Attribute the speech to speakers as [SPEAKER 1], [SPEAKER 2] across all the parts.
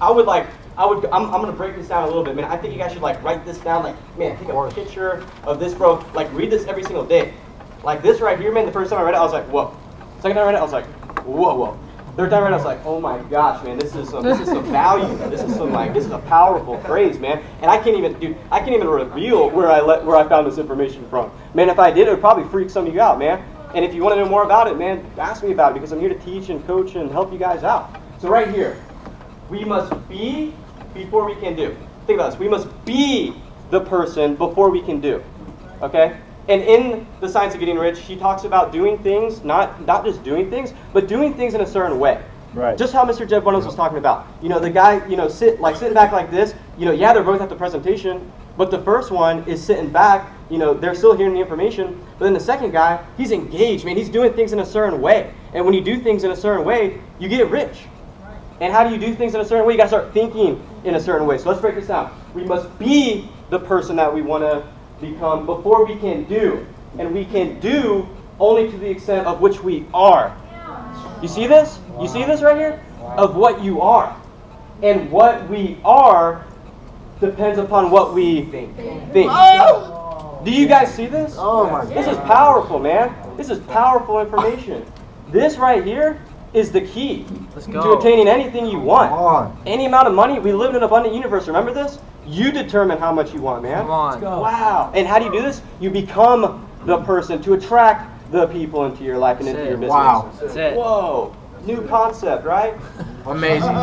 [SPEAKER 1] I'm gonna break this down a little bit, man. I think you guys should like write this down, like, man, take a picture of this, bro. Like, read this every single day. Like this right here, man. The first time I read it, I was like, whoa. Second time I read it, I was like, whoa, whoa. Third time I read it, I was like, oh my gosh, man, this is some value. This is a powerful phrase, man. And I can't even reveal where I found this information from. Man, if I did, it would probably freak some of you out, man. And if you want to know more about it, man, ask me about it because I'm here to teach and coach and help you guys out. So right here, we must be before we can do. Think about this. We must be the person before we can do. Okay? And in The Science of Getting Rich, he talks about doing things, not just doing things, but doing things in a certain way.
[SPEAKER 2] Right.
[SPEAKER 1] Just how Mr. Jeb Bunnels was talking about. You know, the guy, you know, sitting back like this, you know, yeah, they're both at the presentation, but the first one is sitting back, you know, they're still hearing the information, but then the second guy, he's engaged, man, he's doing things in a certain way. And when you do things in a certain way, you get rich. And how do you do things in a certain way? You got to start thinking in a certain way. So let's break this down. We must be the person that we want to become before we can do. And we can do only to the extent of which we are. You see this? You see this right here? Of what you are. And what we are depends upon what we think. Oh! Do you guys see this?
[SPEAKER 2] Oh my God.
[SPEAKER 1] This is powerful, man. This is powerful information. This right here is the key to attaining anything you want. Any amount of money. We live in an abundant universe. Remember this? You determine how much you want, man.
[SPEAKER 3] Come on.
[SPEAKER 1] Wow. And how do you do this? You become the person to attract the people into your life and into your business.
[SPEAKER 2] Wow.
[SPEAKER 3] That's it.
[SPEAKER 1] Whoa. New concept, right?
[SPEAKER 2] Amazing.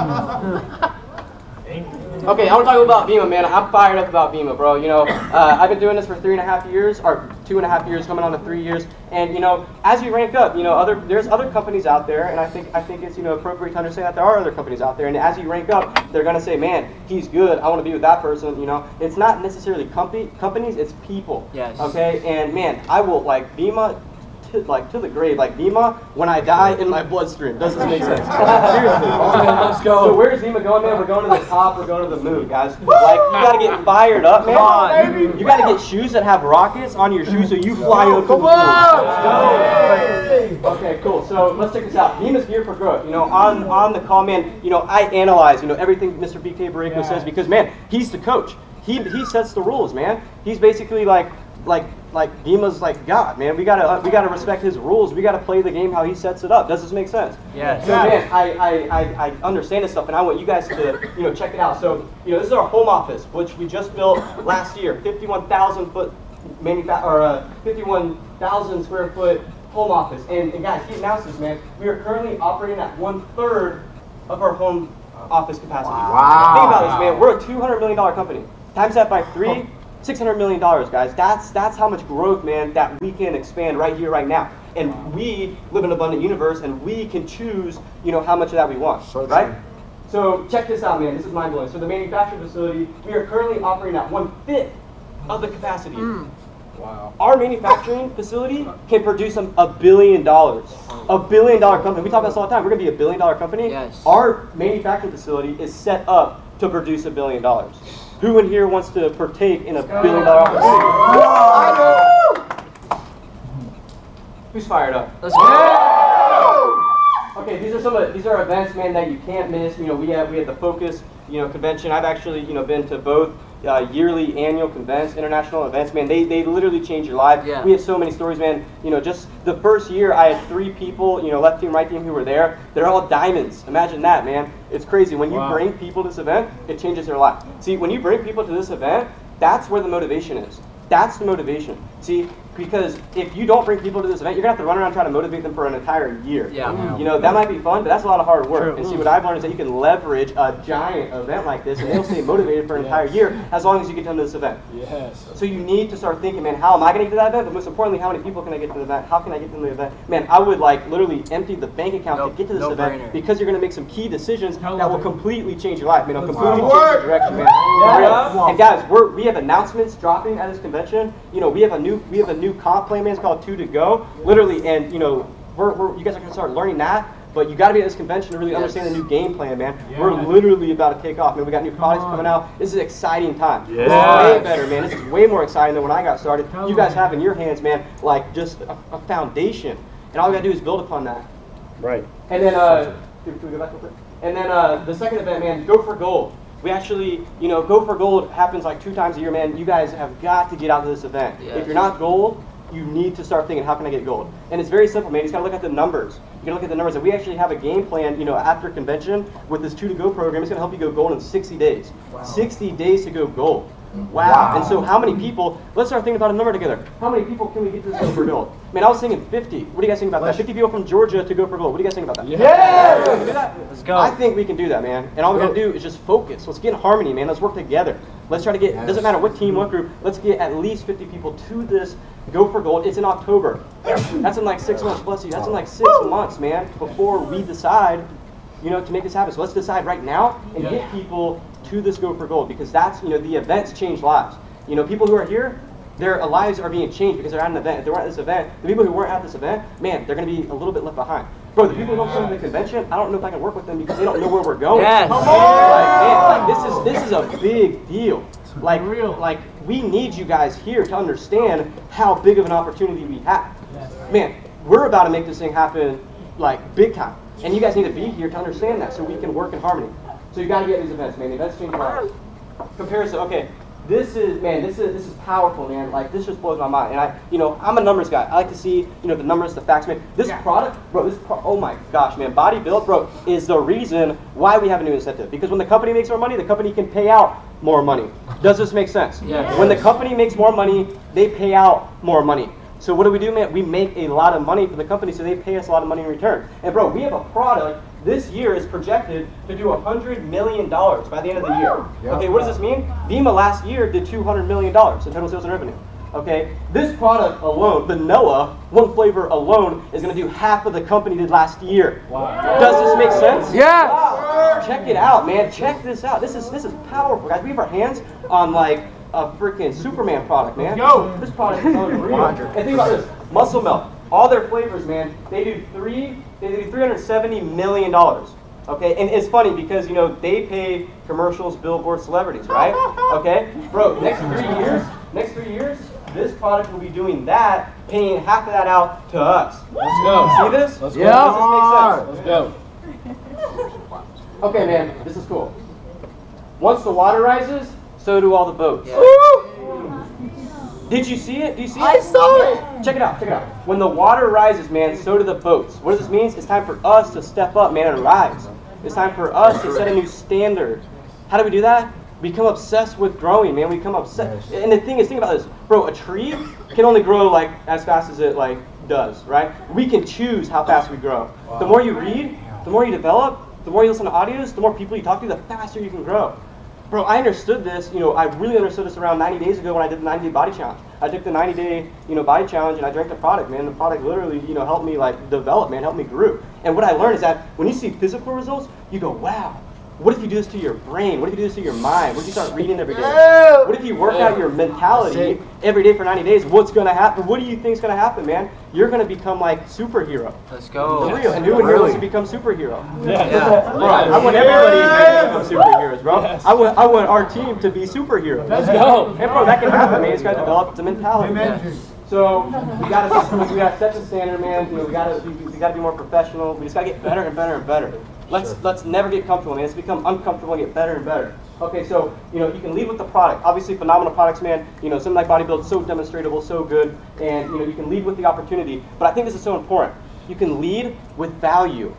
[SPEAKER 1] Okay, I want to talk about Vima, man. I'm fired up about Vima, bro. You know, I've been doing this for 3.5 years, or 2.5 years, coming on to 3 years. And you know, as you rank up, you know, there's other companies out there, and I think it's, you know, appropriate to understand that there are other companies out there. And as you rank up, they're gonna say, man, he's good. I want to be with that person. You know, it's not necessarily companies, it's people.
[SPEAKER 3] Yes.
[SPEAKER 1] Okay, and man, I will like Vima. To the grave, like Vima, when I die in my bloodstream. Does this make sense? Seriously.
[SPEAKER 3] Let's go.
[SPEAKER 1] So where's Vima going, man? We're going to the top. We're going to the moon, guys. Like, you gotta get fired up, man.
[SPEAKER 3] Come on.
[SPEAKER 1] You gotta get shoes that have rockets on your shoes so you fly up to the moon. Let's go. Okay, cool. So let's check this out. Vima's here for growth. You know, on the call, man. You know, I analyze, you know, everything Mr. BK Barrico says because, man, he's the coach. He sets the rules, man. He's basically like Vima's like God, man. We gotta respect his rules. We gotta play the game how he sets it up. Does this make sense?
[SPEAKER 3] Yes.
[SPEAKER 1] So man, I understand this stuff, and I want you guys to, you know, check it out. So, you know, this is our home office, which we just built last year, 51,000 foot 51,000 square foot home office. And guys, he announced this, man. We are currently operating at 1/3 of our home office capacity.
[SPEAKER 2] Wow.
[SPEAKER 1] Think about this, man. We're a $200 million company. Times that by 3. $600 million, guys. That's how much growth, man, that we can expand right here, right now. And we live in an abundant universe, and we can choose, you know, how much of that we want, right? So check this out, man. This is mind blowing. So the manufacturing facility, we are currently operating at 1/5 of the capacity.
[SPEAKER 2] Wow.
[SPEAKER 1] Our manufacturing facility can produce $1 billion. $1 billion company. We talk about this all the time. We're gonna be a $1 billion company.
[SPEAKER 3] Yes.
[SPEAKER 1] Our manufacturing facility is set up to produce $1 billion. Who in here wants to partake in a $1 billion opportunity? Who's fired up?
[SPEAKER 3] Let's go.
[SPEAKER 1] Okay, these are events, man, that you can't miss. You know, we had the Focus, you know, convention. I've actually, you know, been to both yearly, annual convents, international events. Man, they literally change your life.
[SPEAKER 3] Yeah.
[SPEAKER 1] We have so many stories, man. You know, just the first year, I had 3 people, you know, left team, right team, who were there. They're all diamonds. Imagine that, man. It's crazy. When you bring people to this event, it changes their life. See, when you bring people to this event, that's where the motivation is. That's the motivation. See, because if you don't bring people to this event, you're going to have to run around trying to motivate them for an entire year.
[SPEAKER 3] Yeah.
[SPEAKER 1] You know, that might be fun, but that's a lot of hard work.
[SPEAKER 3] True.
[SPEAKER 1] And see, what I've learned is that you can leverage a giant event like this, and they'll stay motivated for an entire year as long as you get them to this event.
[SPEAKER 2] Yes.
[SPEAKER 1] So you need to start thinking, man, how am I going to get to that event? But most importantly, how many people can I get to the event? How can I get them to the event? Man, I would like literally empty the bank account to get to this event
[SPEAKER 3] brainer.
[SPEAKER 1] because you're going to make some key decisions that will completely change your life, man. It'll completely change your direction, man. And guys, we have announcements dropping at this convention. You know, we have a new comp plan, man. It's called 2 to Go, literally. And you know, you guys are going to start learning that. But you got to be at this convention to really understand the new game plan, man. We're literally about to take off, man. We got new products coming out. This is an exciting time. This is way better, man. This is way more exciting than when I got started. You guys have in your hands, man, like just a foundation, and all you got to do is build upon that.
[SPEAKER 2] Right.
[SPEAKER 1] And then, can we go back real quick? And then the second event, man, Go for Gold. We actually, you know, Go for Gold happens like 2 times a year, man. You guys have got to get out to this event.
[SPEAKER 4] Yes.
[SPEAKER 1] If you're not gold, you need to start thinking, how can I get gold? And it's very simple, man. You just gotta look at the numbers. You gotta look at the numbers. And we actually have a game plan, you know, after convention with this 2 to Go program. It's gonna help you go gold in 60 days.
[SPEAKER 4] Wow.
[SPEAKER 1] 60 days to go gold. Wow. And so how many people, let's start thinking about a number together. How many people can we get to this Go for Gold? Man, I was thinking 50. What do you guys think about that? 50 people from Georgia to Go for Gold. What do you guys think about that?
[SPEAKER 3] Yeah!
[SPEAKER 1] Can we do that?
[SPEAKER 4] Let's go.
[SPEAKER 1] I think we can do that, man. And all we gotta do is just focus. Let's get in harmony, man. Let's work together. Let's try to get, doesn't matter what team, what group, let's get at least 50 people to this Go for Gold. It's in October. That's in like 6 months, bless you. That's in like 6 months, man, before we decide, you know, to make this happen. So let's decide right now and get people to this Go for Gold, because that's, you know, the events change lives. You know, people who are here, their lives are being changed because they're at an event. If they weren't at this event, the people who weren't at this event, man, they're going to be a little bit left behind. Bro, the people who don't come to the convention, I don't know if I can work with them because they don't know where we're going.
[SPEAKER 4] Yes.
[SPEAKER 1] Come on! Like, man, like, this is a big deal. Like we need you guys here to understand how big of an opportunity we have. Man, we're about to make this thing happen like big time. And you guys need to be here to understand that so we can work in harmony. So you got to get these events, man. The events change lives. Comparison, okay. This is powerful, man. Like, this just blows my mind. And I'm a numbers guy. I like to see, you know, the numbers, the facts, man. This product, bro, oh my gosh, man. Body Built, bro, is the reason why we have a new incentive. Because when the company makes more money, the company can pay out more money. Does this make sense?
[SPEAKER 4] Yes.
[SPEAKER 1] When the company makes more money, they pay out more money. So what do, man? We make a lot of money for the company, so they pay us a lot of money in return. And bro, we have a product this year is projected to do $100 million by the end of the year.
[SPEAKER 3] Yep.
[SPEAKER 1] Okay, what does this mean? Vima last year did $200 million in total sales and revenue. Okay, this product alone, the Noah, one flavor alone, is going to do half of the company did last year. Wow. Does this make sense?
[SPEAKER 4] Yes.
[SPEAKER 1] Wow. Check it out, man. Check this out. This is powerful, guys. We have our hands on like a freaking Superman product, man.
[SPEAKER 3] Go.
[SPEAKER 1] This product is unreal. And think about this: Muscle Melt, all their flavors, man. They do $370 million. Okay, and it's funny because, you know, they pay commercials, billboards, celebrities, right? Okay, bro. Next 3 years, this product will be doing that, paying half of that out to us.
[SPEAKER 3] Let's go.
[SPEAKER 1] See this?
[SPEAKER 3] Let's
[SPEAKER 1] go.
[SPEAKER 3] go.
[SPEAKER 1] Does this make sense?
[SPEAKER 3] Let's go.
[SPEAKER 1] Okay, man, this is cool. Once the water rises, so do all the boats.
[SPEAKER 4] Yeah.
[SPEAKER 1] Did you see it? Do you see it?
[SPEAKER 4] I saw it.
[SPEAKER 1] Check it out, check it out. When the water rises, man, so do the boats. What does this mean? It's time for us to step up, man, and rise. It's time for us to set a new standard. How do we do that? Become obsessed with growing, man. We become obsessed. And the thing is, think about this. Bro, a tree can only grow like as fast as it like does, right? We can choose how fast we grow. Wow. The more you read, the more you develop, the more you listen to audios, the more people you talk to, the faster you can grow. Bro, I understood this, you know, I really understood this around 90 days ago when I did the 90-day body challenge. I took the 90-day, you know, body challenge and I drank the product, man. The product literally, you know, helped me like develop, man, helped me grow. And what I learned is that when you see physical results, you go, wow. What if you do this to your brain? What if you do this to your mind? What if you start reading every day? What if you work out your mentality every day for 90 days? What's going to happen? What do you think is going to happen, man? You're going to become like superhero.
[SPEAKER 4] Let's go.
[SPEAKER 1] For real. And who in here wants to become superhero?
[SPEAKER 4] Yeah.
[SPEAKER 1] Bro, I want everybody to become superheroes, bro. I want our team to be superheroes.
[SPEAKER 3] Let's go.
[SPEAKER 1] And bro, that can happen, man. It's got to develop the mentality.
[SPEAKER 3] Amen.
[SPEAKER 1] So we gotta set the standard, man. You know, we gotta be more professional. We just gotta get better and better and better. Let's never get comfortable, man. Let's become uncomfortable and get better and better. Okay, so you know you can lead with the product. Obviously, phenomenal products, man. You know, something like Body Build, so demonstratable, so good, and you know you can lead with the opportunity. But I think this is so important. You can lead with value.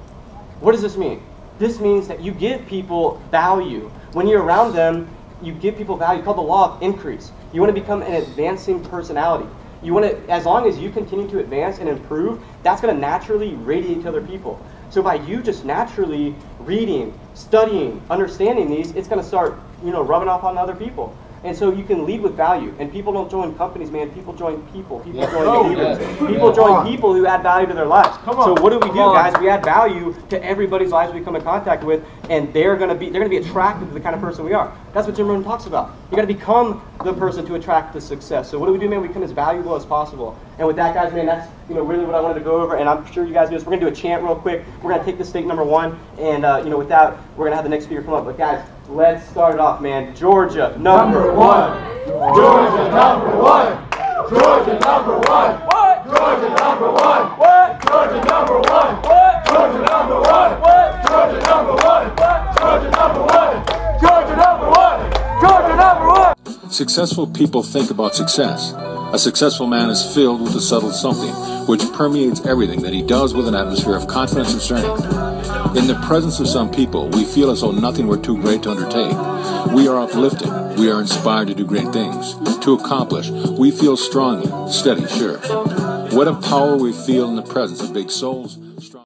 [SPEAKER 1] What does this mean? This means that you give people value. When you're around them, you give people value. It's called the law of increase. You want to become an advancing personality. You want to, as long as you continue to advance and improve, that's going to naturally radiate to other people. So by you just naturally reading, studying, understanding these, it's going to start, you know, rubbing off on other people. And so you can lead with value. And people don't join companies, man. People join people. People join leaders. People join people who add value to their lives. So what do we do, guys? We add value to everybody's lives we come in contact with, and they're gonna be attracted to the kind of person we are. That's what Jim Rohn talks about. You got to become the person to attract the success. So what do we do, man? We become as valuable as possible. And with that, guys, man, that's really what I wanted to go over. And I'm sure you guys know this. We're gonna do a chant real quick. We're gonna take the state number 1, and with that, we're gonna have the next speaker come up. But guys, let's start it off, man. Georgia, number 1.
[SPEAKER 3] Georgia, number 1. Georgia, number 1.
[SPEAKER 1] What?
[SPEAKER 4] What? Georgia number one. What? Georgia number one. What? Georgia number one. What? Georgia number one. What? Georgia number one. Georgia number one. Georgia number one.
[SPEAKER 5] Successful people think about success. A successful man is filled with a subtle something, which permeates everything that he does with an atmosphere of confidence and strength. In the presence of some people, we feel as though nothing were too great to undertake. We are uplifted. We are inspired to do great things, to accomplish. We feel strongly, steady, sure. What a power we feel in the presence of big souls.